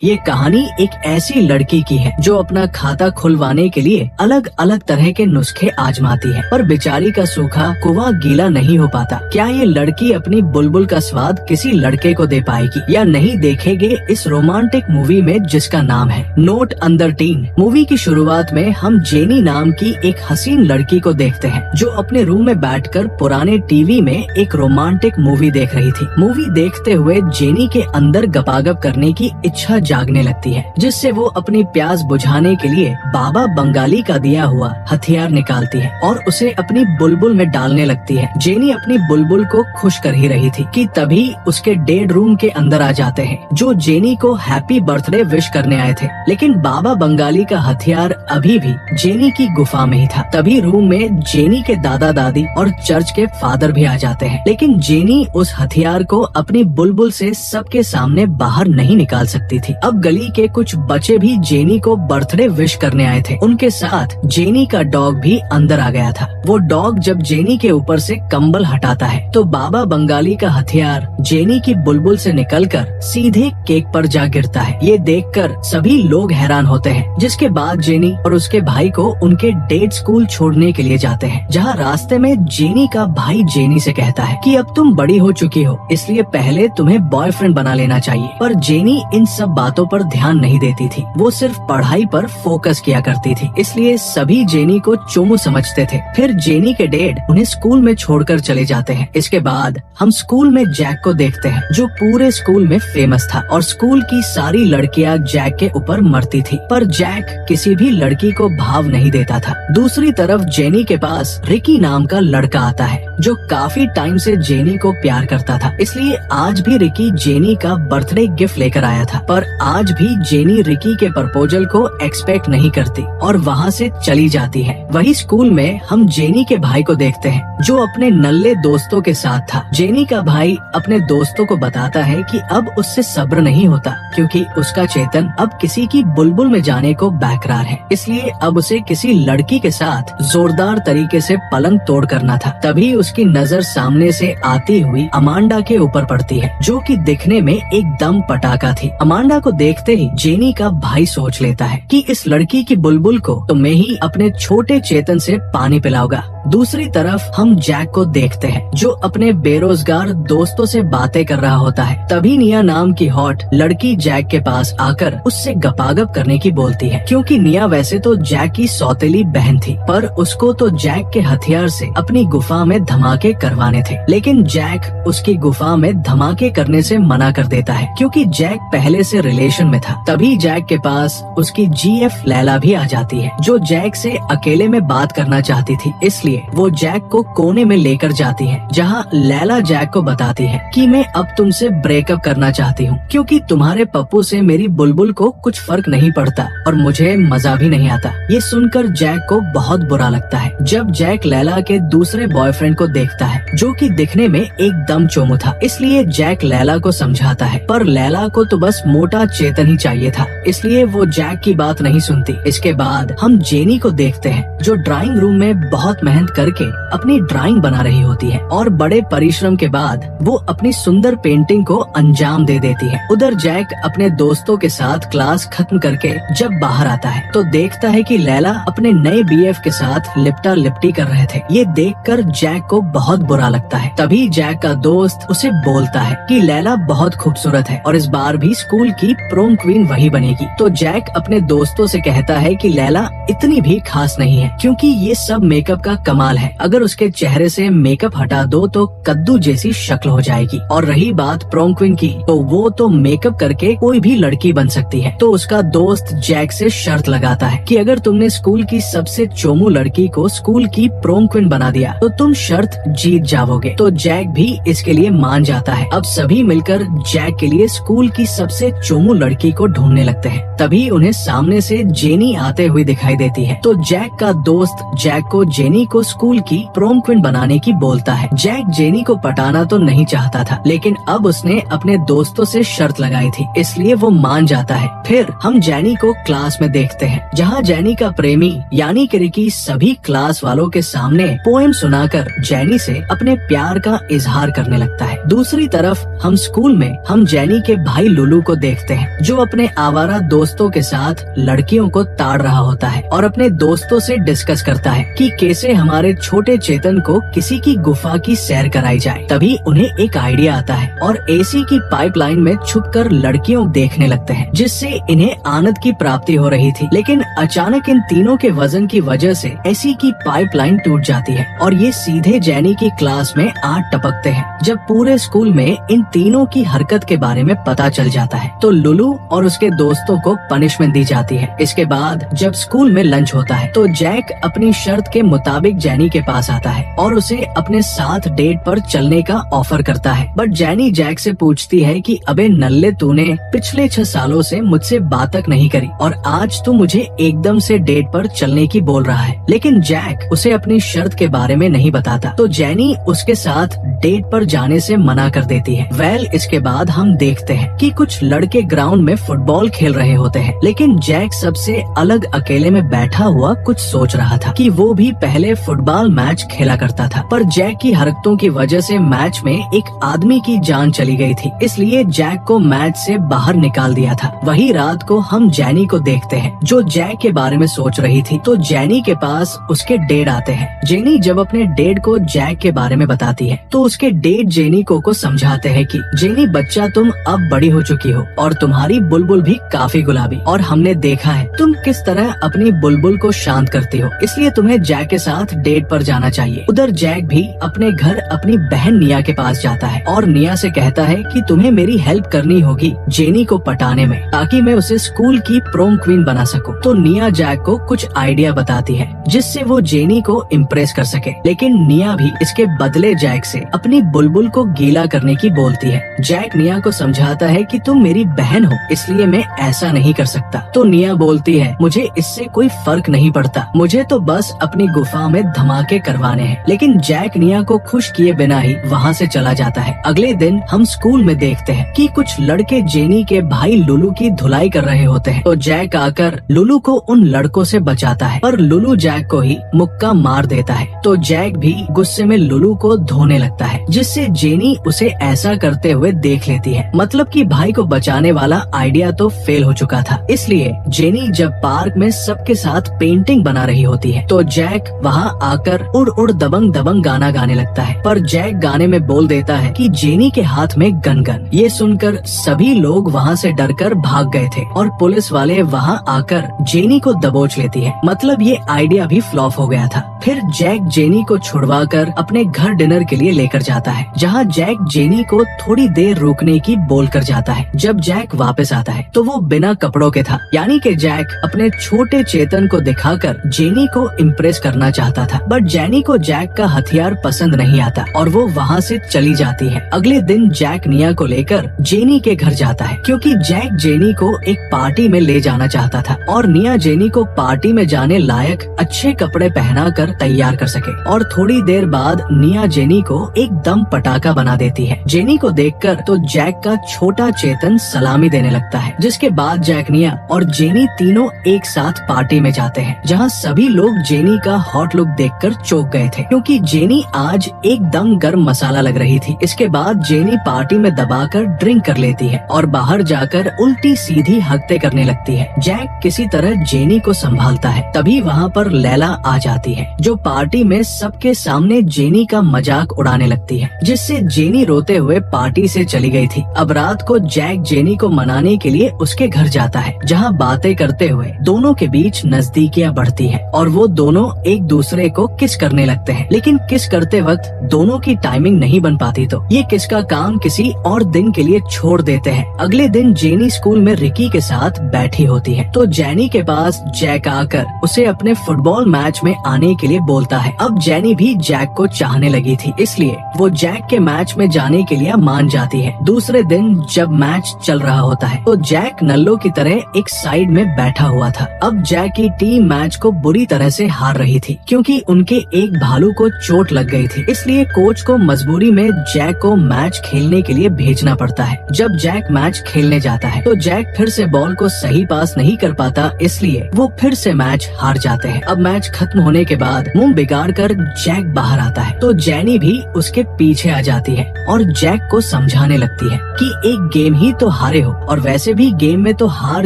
ये कहानी एक ऐसी लड़की की है जो अपना खाता खुलवाने के लिए अलग अलग तरह के नुस्खे आजमाती है, पर बेचारी का सूखा कुआं गीला नहीं हो पाता। क्या ये लड़की अपनी बुलबुल का स्वाद किसी लड़के को दे पाएगी या नहीं, देखेंगे इस रोमांटिक मूवी में जिसका नाम है नोट अंडर टीन। मूवी की शुरुआत में हम जेनी नाम की एक हसीन लड़की को देखते हैं जो अपने रूम में बैठकर पुराने टीवी में एक रोमांटिक मूवी देख रही थी। मूवी देखते हुए जेनी के अंदर गपागप करने की इच्छा जागने लगती है, जिससे वो अपनी प्यास बुझाने के लिए बाबा बंगाली का दिया हुआ हथियार निकालती है और उसे अपनी बुलबुल में डालने लगती है। जेनी अपनी बुलबुल को खुश कर ही रही थी कि तभी उसके डेड रूम के अंदर आ जाते हैं जो जेनी को हैप्पी बर्थडे विश करने आए थे। लेकिन बाबा बंगाली का हथियार अभी भी जेनी की गुफा में ही था। तभी रूम में जेनी के दादा दादी और चर्च के फादर भी आ जाते हैं, लेकिन जेनी उस हथियार को अपनी बुलबुल से सबके सामने बाहर नहीं निकाल सकती थी। अब गली के कुछ बच्चे भी जेनी को बर्थडे विश करने आए थे। उनके साथ जेनी का डॉग भी अंदर आ गया था। वो डॉग जब जेनी के ऊपर से कंबल हटाता है तो बाबा बंगाली का हथियार जेनी की बुलबुल से निकलकर सीधे केक पर जा गिरता है। ये देखकर सभी लोग हैरान होते हैं, जिसके बाद जेनी और उसके भाई को उनके डेट स्कूल छोड़ने के लिए जाते हैं, जहाँ रास्ते में जेनी का भाई जेनी से कहता है कि अब तुम बड़ी हो चुकी हो, इसलिए पहले तुम्हें बॉयफ्रेंड बना लेना चाहिए। पर जेनी इन सब बातों पर ध्यान नहीं देती थी, वो सिर्फ पढ़ाई पर फोकस किया करती थी, इसलिए सभी जेनी को चोमू समझते थे। फिर जेनी के डैड उन्हें स्कूल में छोड़कर चले जाते हैं। इसके बाद हम स्कूल में जैक को देखते हैं जो पूरे स्कूल में फेमस था और स्कूल की सारी लड़कियां जैक के ऊपर मरती थी, पर जैक किसी भी लड़की को भाव नहीं देता था। दूसरी तरफ जेनी के पास रिकी नाम का लड़का आता है जो काफी टाइम से जेनी को प्यार करता था, इसलिए आज भी रिकी जेनी का बर्थडे गिफ्ट लेकर आया था। पर आज भी जेनी रिकी के प्रपोजल को एक्सपेक्ट नहीं करती और वहाँ से चली जाती है। वही स्कूल में हम जेनी के भाई को देखते हैं जो अपने नल्ले दोस्तों के साथ था। जेनी का भाई अपने दोस्तों को बताता है कि अब उससे सब्र नहीं होता क्योंकि उसका चेतन अब किसी की बुलबुल में जाने को बेकरार है, इसलिए अब उसे किसी लड़की के साथ जोरदार तरीके से पलंग तोड़ करना था। तभी उसकी नजर सामने से आती हुई अमांडा के ऊपर पड़ती है जो कि दिखने में एकदम पटाखा थी। अमांडा को देखते ही जेनी का भाई सोच लेता है कि इस लड़की की बुलबुल को तो मैं ही अपने छोटे चेतन से पानी पिलाऊंगा। दूसरी तरफ हम जैक को देखते हैं जो अपने बेरोजगार दोस्तों से बातें कर रहा होता है। तभी निया नाम की हॉट लड़की जैक के पास आकर उससे गपागप करने की बोलती है, क्योंकि निया वैसे तो जैक की सौतेली बहन थी, पर उसको तो जैक के हथियार से अपनी गुफा में धमाके करवाने थे। लेकिन जैक उसकी गुफा में धमाके करने से मना कर देता है क्योंकि जैक पहले से रिलेशन में था। तभी जैक के पास उसकी जीएफ लैला भी आ जाती है जो जैक से अकेले में बात करना चाहती थी, इसलिए वो जैक को कोने में लेकर जाती है जहां लैला जैक को बताती है कि मैं अब तुमसे ब्रेकअप करना चाहती हूँ क्योंकि तुम्हारे पप्पू से मेरी बुलबुल को कुछ फर्क नहीं पड़ता और मुझे मजा भी नहीं आता। ये सुनकर जैक को बहुत बुरा लगता है जब जैक लैला के दूसरे बॉयफ्रेंड को देखता है जो कि दिखने में एकदम चोमू था, इसलिए जैक लैला को समझाता है, पर लैला को तो बस मोटा चेतन ही चाहिए था, इसलिए वो जैक की बात नहीं सुनती। इसके बाद हम जेनी को देखते हैं जो ड्राइंग रूम में बहुत मेहनत करके अपनी ड्राइंग बना रही होती है और बड़े परिश्रम के बाद वो अपनी सुंदर पेंटिंग को अंजाम दे देती है। उधर जैक अपने दोस्तों के साथ क्लास खत्म करके जब बाहर आता है तो देखता है कि लैला अपने नए बीएफ के साथ लिपटा लिपटी कर रहे थे। ये देखकर जैक को बहुत बुरा लगता है। तभी जैक का दोस्त उसे बोलता है कि लैला बहुत खूबसूरत है और इस बार भी स्कूल की प्रोम क्वीन वही बनेगी। तो जैक अपने दोस्तों से कहता है कि लैला इतनी भी खास नहीं है क्योंकि ये सब मेकअप का कमाल है, अगर उसके चेहरे से मेकअप हटा दो तो कद्दू जैसी शक्ल हो जाएगी। और रही बात प्रोम क्वीन की, तो वो तो मेकअप करके कोई भी लड़की बन सकती है। तो उसका दोस्त जैक से शर्त लगाता है कि अगर तुमने स्कूल की सबसे चोमू लड़की को स्कूल की प्रोम क्वीन बना दिया तो तुम शर्त जीत जाओगे। तो जैक भी इसके लिए मान जाता है। अब सभी मिलकर जैक के लिए स्कूल की सबसे चोमू लड़की को ढूंढने लगते हैं। तभी उन्हें सामने से जेनी आते हुए दिखाई देती है। तो जैक का दोस्त जैक को जेनी को स्कूल की प्रोम क्वीन बनाने की बोलता है। जैक जेनी को पटाना तो नहीं चाहता था, लेकिन अब उसने अपने दोस्तों से शर्त लगाई थी, इसलिए वो मान जाता है। फिर हम जेनी को क्लास में देखते हैं जहाँ जेनी का प्रेमी यानी कि रिकी सभी क्लास वालों के सामने पोएम सुनाकर जेनी से अपने प्यार का इजहार करने लगता है। दूसरी तरफ हम स्कूल में हम जेनी के भाई लुलू को देखते देखते हैं जो अपने आवारा दोस्तों के साथ लड़कियों को ताड़ रहा होता है और अपने दोस्तों से डिस्कस करता है कि कैसे हमारे छोटे चेतन को किसी की गुफा की सैर कराई जाए। तभी उन्हें एक आइडिया आता है और एसी की पाइपलाइन में छुपकर लड़कियों देखने लगते हैं, जिससे इन्हें आनंद की प्राप्ति हो रही थी। लेकिन अचानक इन तीनों के वजन की वजह से एसी की पाइपलाइन टूट जाती है और ये सीधे जैनी की क्लास में आ टपकते हैं। जब पूरे स्कूल में इन तीनों की हरकत के बारे में पता चल जाता है तो लुलू और उसके दोस्तों को पनिशमेंट दी जाती है। इसके बाद जब स्कूल में लंच होता है तो जैक अपनी शर्त के मुताबिक जैनी के पास आता है और उसे अपने साथ डेट पर चलने का ऑफर करता है। बट जैनी जैक से पूछती है कि अबे नल्ले, तूने पिछले 6 सालों से मुझसे बात तक नहीं करी और आज तू मुझे एकदम से डेट पर चलने की बोल रहा है। लेकिन जैक उसे अपनी शर्त के बारे में नहीं बताता तो जैनी उसके साथ डेट पर जाने से मना कर देती है। इसके बाद हम देखते हैं कि कुछ लड़के ग्राउंड में फुटबॉल खेल रहे होते हैं, लेकिन जैक सबसे अलग अकेले में बैठा हुआ कुछ सोच रहा था कि वो भी पहले फुटबॉल मैच खेला करता था, पर जैक की हरकतों की वजह से मैच में एक आदमी की जान चली गई थी, इसलिए जैक को मैच से बाहर निकाल दिया था। वही रात को हम जैनी को देखते हैं जो जैक के बारे में सोच रही थी। तो जैनी के पास उसके डेड आते हैं। जेनी जब अपने डेड को जैक के बारे में बताती है तो उसके डेड जेनी को समझाते हैं कि जेनी बच्चा, तुम अब बड़ी हो चुकी हो और तुम्हारी बुलबुल भी काफी गुलाबी, और हमने देखा है तुम किस तरह अपनी बुलबुल को शांत करती हो, इसलिए तुम्हें जैक के साथ डेट पर जाना चाहिए। उधर जैक भी अपने घर अपनी बहन निया के पास जाता है और निया से कहता है कि तुम्हें मेरी हेल्प करनी होगी जेनी को पटाने में, ताकि मैं उसे स्कूल की प्रोम क्वीन बना सकूं। तो निया जैक को कुछ आइडिया बताती है जिससे वो जेनी को इम्प्रेस कर सके, लेकिन निया भी इसके बदले जैक से अपनी बुलबुल को गीला करने की बोलती है। जैक निया को समझाता है कि तुम मेरी बहन हो, इसलिए मैं ऐसा नहीं कर सकता। तो निया बोलती है, मुझे इससे कोई फर्क नहीं पड़ता, मुझे तो बस अपनी गुफा में धमाके करवाने हैं। लेकिन जैक निया को खुश किए बिना ही वहाँ से चला जाता है। अगले दिन हम स्कूल में देखते हैं कि कुछ लड़के जेनी के भाई लुलू की धुलाई कर रहे होते हैं। तो जैक आकर लुलू को उन लड़कों से बचाता है, पर लुलू जैक को ही मुक्का मार देता है। तो जैक भी गुस्से में लुलू को धोने लगता है, जिससे जेनी उसे ऐसा करते हुए देख लेती है। मतलब कि भाई को बचाने वाला आइडिया तो फेल हो चुका था। इसलिए जेनी जब पार्क में सबके साथ पेंटिंग बना रही होती है तो जैक वहाँ आकर उड़ उड़ दबंग दबंग गाना गाने लगता है, पर जैक गाने में बोल देता है कि जेनी के हाथ में गन गन। ये सुनकर सभी लोग वहाँ से डरकर भाग गए थे और पुलिस वाले वहाँ आकर जेनी को दबोच लेती है। मतलब ये आइडिया भी फ्लॉप हो गया था। फिर जैक जेनी को छुड़वाकर अपने घर डिनर के लिए लेकर जाता है, जहाँ जैक जेनी को थोड़ी देर रुकने की बोल कर जाता है। जब जैक वापस आता है तो वो बिना कपड़ों के था, यानी कि जैक अपने छोटे चेतन को दिखाकर जेनी को इम्प्रेस करना चाहता था। बट जेनी को जैक का हथियार पसंद नहीं आता और वो वहाँ से चली जाती है। अगले दिन जैक निया को लेकर जेनी के घर जाता है, क्योंकि जैक जेनी को एक पार्टी में ले जाना चाहता था और निया जेनी को पार्टी में जाने लायक अच्छे कपड़े पहनाकर तैयार कर सके। और थोड़ी देर बाद निया जेनी को एक दम पटाखा बना देती है। जेनी को देखकर तो जैक का छोटा चेतन सलामी देने लगता है, जिसके बाद जैक, निया और जेनी तीनों एक साथ पार्टी में जाते हैं, जहाँ सभी लोग जेनी का हॉट लुक देखकर चौंक गए थे, क्योंकि जेनी आज एकदम गर्म मसाला लग रही थी। इसके बाद जेनी पार्टी में दबाकर ड्रिंक कर लेती है और बाहर जाकर उल्टी सीधी हरकतें करने लगती है। जैक किसी तरह जेनी को संभालता है। तभी वहाँ पर लैला आ जाती है, जो पार्टी में सबके सामने जेनी का मजाक उड़ाने लगती है, जिससे जेनी रोते हुए पार्टी से चली गई थी। अब रात को जैक जेनी को मनाने के लिए उसके घर जाता है, जहाँ बातें करते हुए दोनों के बीच नजदीकियाँ बढ़ती है और वो दोनों एक दूसरे को किस करने लगते हैं। लेकिन किस करते वक्त दोनों की टाइमिंग नहीं बन पाती, तो ये किस का काम किसी और दिन के लिए छोड़ देते हैं। अगले दिन जेनी स्कूल में रिकी के साथ बैठी होती है, तो जेनी के पास जैक आकर उसे अपने फुटबॉल मैच में आने के लिए बोलता है। अब जेनी भी जैक को चाहने लगी थी, इसलिए वो जैक के मैच में जाने के लिए मान जाती है। दूसरे दिन जब मैच चल रहा होता है तो जैक नल्लो की तरह एक साइड में बैठा हुआ था। अब जैक की टीम मैच को बुरी तरह से हार रही थी, क्योंकि उनके एक भालू को चोट लग गई थी। इसलिए कोच को मजबूरी में जैक को मैच खेलने के लिए भेजना पड़ता है। जब जैक मैच खेलने जाता है तो जैक फिर से बॉल को सही पास नहीं कर पाता, इसलिए वो फिर से मैच हार जाते हैं। अब मैच खत्म होने के बाद बाद मुंह बिगाड़ कर जैक बाहर आता है तो जेनी भी उसके पीछे आ जाती है और जैक को समझाने लगती है कि एक गेम ही तो हारे हो और वैसे भी गेम में तो हार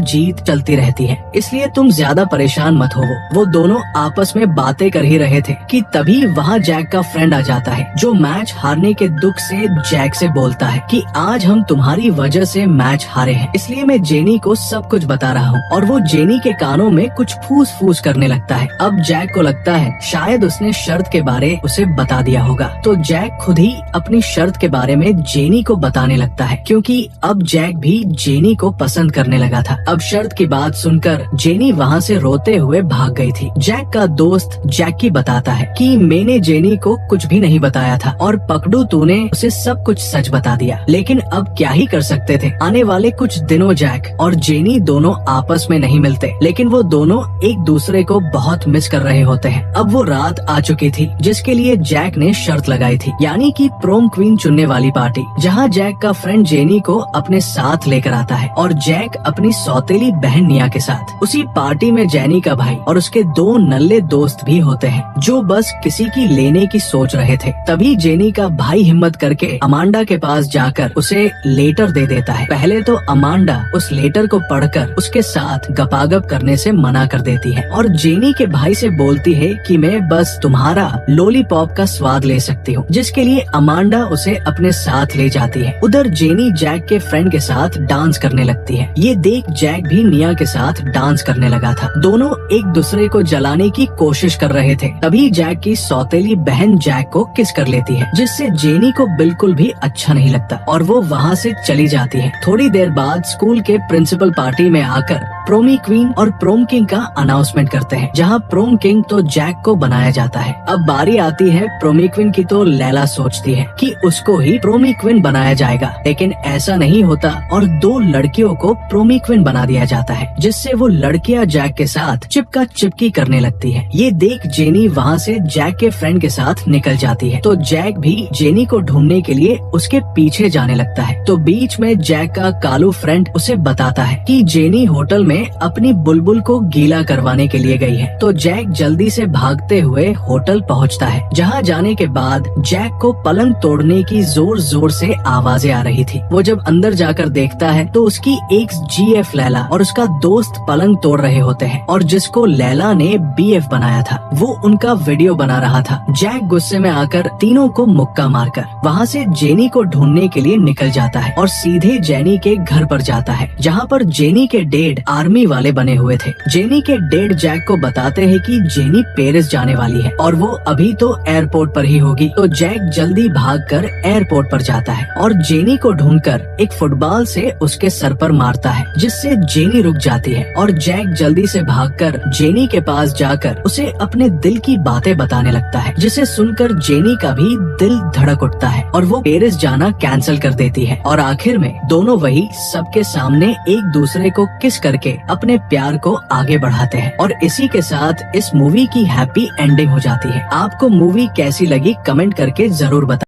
जीत चलती रहती है, इसलिए तुम ज्यादा परेशान मत हो। वो दोनों आपस में बातें कर ही रहे थे कि तभी वहाँ जैक का फ्रेंड आ जाता है जो मैच हारने के दुख से जैक से बोलता है कि आज हम तुम्हारी वजह से मैच हारे हैं, इसलिए मैं जेनी को सब कुछ बता रहा हूँ। और वो जेनी के कानों में कुछ फूस फूस करने लगता है। अब जैक को लगता है शायद उसने शर्त के बारे उसे बता दिया होगा, तो जैक खुद ही अपनी शर्त के बारे में जेनी को बताने लगता है क्योंकि अब जैक भी जेनी को पसंद करने लगा था। अब शर्त की बात सुनकर जेनी वहाँ से रोते हुए भाग गई थी। जैक का दोस्त जैकी बताता है कि मैंने जेनी को कुछ भी नहीं बताया था और पकड़ू तूने उसे सब कुछ सच बता दिया, लेकिन अब क्या ही कर सकते थे। आने वाले कुछ दिनों जैक और जेनी दोनों आपस में नहीं मिलते, लेकिन वो दोनों एक दूसरे को बहुत मिस कर रहे होते हैं। अब वो रात आ चुकी थी जिसके लिए जैक ने शर्त लगाई थी, यानी कि प्रोम क्वीन चुनने वाली पार्टी, जहाँ जैक का फ्रेंड जेनी को अपने साथ लेकर आता है और जैक अपनी सौतेली बहन निया के साथ। उसी पार्टी में जेनी का भाई और उसके दो नल्ले दोस्त भी होते हैं जो बस किसी की लेने की सोच रहे थे। तभी जेनी का भाई हिम्मत करके अमांडा के पास जाकर उसे लेटर दे देता है। पहले तो अमांडा उस लेटर को पढ़कर उसके साथ गपागप करने से मना कर देती है और जेनी के भाई से बोलती है कि मैं बस तुम्हारा लॉलीपॉप का स्वाद ले सकती हूँ, जिसके लिए अमांडा उसे अपने साथ ले जाती है। उधर जेनी जैक के फ्रेंड के साथ डांस करने लगती है। ये देख जैक भी निया के साथ डांस करने लगा था। दोनों एक दूसरे को जलाने की कोशिश कर रहे थे। तभी जैक की सौतेली बहन जैक को किस कर लेती है, जिससे जेनी को बिल्कुल भी अच्छा नहीं लगता और वो वहाँ से चली जाती है। थोड़ी देर बाद स्कूल के प्रिंसिपल पार्टी में आकर प्रोमी क्वीन और प्रोम किंग का अनाउंसमेंट करते हैं, जहाँ प्रोम किंग तो जैक को बनाया जाता है। अब बारी आती है प्रोमी क्वीन की, तो लैला सोचती है कि उसको ही प्रोमी क्वीन बनाया जाएगा, लेकिन ऐसा नहीं होता और दो लड़कियों को प्रोमी क्वीन बना दिया जाता है, जिससे वो लड़कियां जैक के साथ चिपका चिपकी करने लगती है। ये देख जेनी वहाँ से जैक के फ्रेंड के साथ निकल जाती है, तो जैक भी जेनी को ढूंढने के लिए उसके पीछे जाने लगता है। तो बीच में जैक का कालू फ्रेंड उसे बताता है कि जेनी होटल में अपनी बुलबुल को गीला करवाने के लिए गई है। तो जैक जल्दी से भागते हुए होटल पहुंचता है, जहां जाने के बाद जैक को पलंग तोड़ने की जोर जोर से आवाजें आ रही थी। वो जब अंदर जाकर देखता है तो उसकी एक्स जीएफ लैला और उसका दोस्त पलंग तोड़ रहे होते हैं और जिसको लैला ने बीएफ बनाया था वो उनका वीडियो बना रहा था। जैक गुस्से में आकर तीनों को मुक्का मारकर वहाँ से जेनी को ढूंढने के लिए निकल जाता है और सीधे जेनी के घर पर जाता है, जहाँ पर जेनी के डैड आर्मी वाले बने हुए थे। जेनी के डैड जैक को बताते हैं कि जेनी पेरिस जाने वाली है और वो अभी तो एयरपोर्ट पर ही होगी। तो जैक जल्दी भागकर एयरपोर्ट पर जाता है और जेनी को ढूंढकर एक फुटबॉल से उसके सर पर मारता है, जिससे जेनी रुक जाती है और जैक जल्दी से भागकर जेनी के पास जाकर उसे अपने दिल की बातें बताने लगता है, जिसे सुनकर जेनी का भी दिल धड़क उठता है और वो पेरिस जाना कैंसिल कर देती है। और आखिर में दोनों वही सबके सामने एक दूसरे को किस करके अपने प्यार को आगे बढ़ाते हैं। और इसी के साथ इस मूवी की हैप्पी एंडिंग हो जाती है। आपको मूवी कैसी लगी कमेंट करके जरूर बताएं।